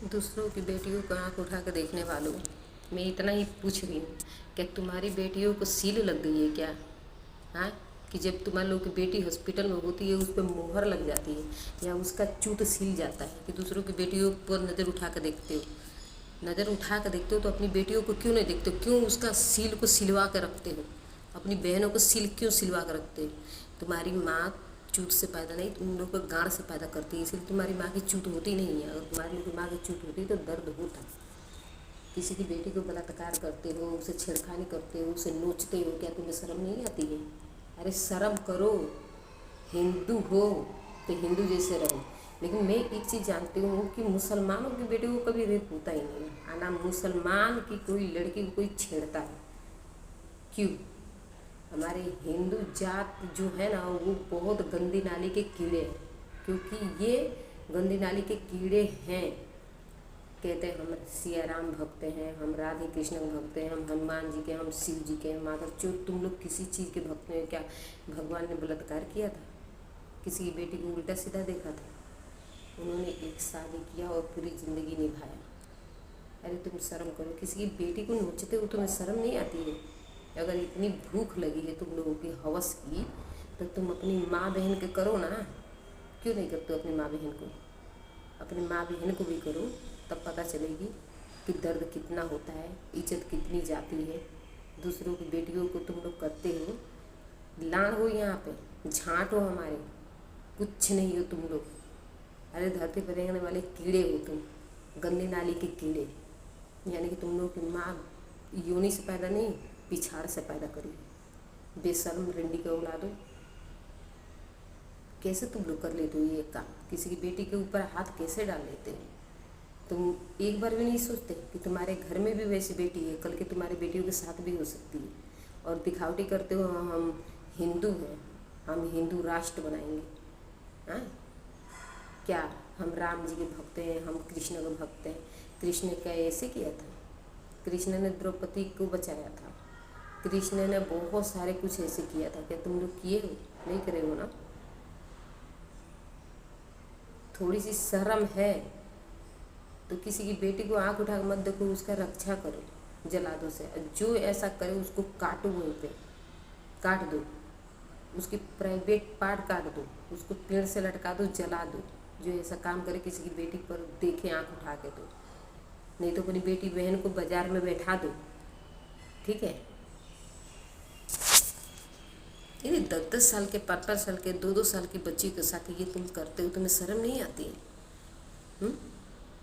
दूसरों की बेटियों को आँख उठा कर देखने वालों, मैं इतना ही पूछ रही हूँ, क्या तुम्हारी बेटियों को सील लग गई है क्या? हाँ, कि जब तुम्हारे लोग की बेटी हॉस्पिटल में होती है उस पर मोहर लग जाती है या उसका चूत सील जाता है कि दूसरों की बेटियों पर नज़र उठा कर देखते हो? नज़र उठा कर देखते हो तो अपनी बेटियों को क्यों नहीं देखते हो? क्यों उसका सील को सिलवा कर रखते हो? अपनी बहनों को सील क्यों सिलवा कर रखते हो? तुम्हारी माँ चूत से पैदा नहीं, तुम लोग को गांड से पैदा करती है, इसलिए तुम्हारी माँ की चूत होती नहीं है। अगर तुम्हारी लोग की माँ की चूत होती तो दर्द होता। किसी की बेटी को बलात्कार करते हो, उसे छेड़खानी करते हो, उसे नोचते हो, क्या तुम्हें शर्म नहीं आती है? अरे शर्म करो, हिंदू हो तो हिंदू जैसे रहो। लेकिन मैं एक चीज़ जानती हूँ कि मुसलमानों की बेटी को कभी रेप होता ही नहीं है। ना मुसलमान की कोई लड़की को कोई छेड़ता है। क्यों? हमारे हिंदू जात जो है ना वो बहुत गंदी नाली के कीड़े हैं, क्योंकि ये गंदी नाली के कीड़े हैं। कहते हैं हम सिया राम भक्त हैं, हम राधे कृष्ण भक्त हैं, हम हनुमान जी के, हम शिव जी के। माधव जो तुम लोग किसी चीज़ के भक्त हैं क्या? भगवान ने बलात्कार किया था? किसी की बेटी को उल्टा सीधा देखा था? उन्होंने एक शादी किया और पूरी ज़िंदगी निभाया। अरे तुम शर्म करो, किसी की बेटी को नोचते हो तुम्हें शर्म नहीं आती है? अगर इतनी भूख लगी है तुम लोगों की हवस की तो तुम अपनी माँ बहन के करो ना। क्यों नहीं करते हो अपनी माँ बहन को? अपनी माँ बहन को भी करो, तब पता चलेगी कि दर्द कितना होता है, इज्जत कितनी जाती है। दूसरों की बेटियों को तुम लोग करते हो, लाड़ हो यहाँ पे, झाँट हो हमारे, कुछ नहीं हो तुम लोग। अरे धरती पर रहने वाले कीड़े हो तुम, गंदी नाली के कीड़े। यानी कि तुम लोग की माँ योनि से पैदा नहीं, पिछाड़ से पैदा करी। बेशर्म रिंडी के औलादो, कैसे तुम लोग कर लेते हो ये काम? किसी की बेटी के ऊपर हाथ कैसे डाल लेते हो? तुम एक बार भी नहीं सोचते कि तुम्हारे घर में भी वैसी बेटी है, कल के तुम्हारी बेटियों के साथ भी हो सकती है। और दिखावटी करते हो हम हिंदू हैं, हम हिंदू राष्ट्र बनाएंगे। हाँ, क्या हम राम जी के भक्त हैं, हम कृष्ण के भक्त हैं? कृष्ण क्या ऐसे किया था? कृष्ण ने द्रौपदी को बचाया था, कृष्ण ने बहुत सारे कुछ ऐसे किया था। क्या तुम लोग किए हो? नहीं करे हो ना? थोड़ी सी शर्म है तो किसी की बेटी को आंख उठा मत देखो, उसका रक्षा करो, जला दो से। जो ऐसा करे उसको काटो, वहीं पे काट दो, उसकी प्राइवेट पार्ट काट दो, उसको पेड़ से लटका दो, जला दो। जो ऐसा काम करे किसी की बेटी पर देखे आंख उठा के तो, नहीं तो अपनी बेटी बहन को बाजार में बैठा दो, ठीक है? ये 10-10 साल के, 5-5 साल के, 2-2 साल की बच्ची के साथ ये तुम करते हो, तुम्हें शर्म नहीं आती है?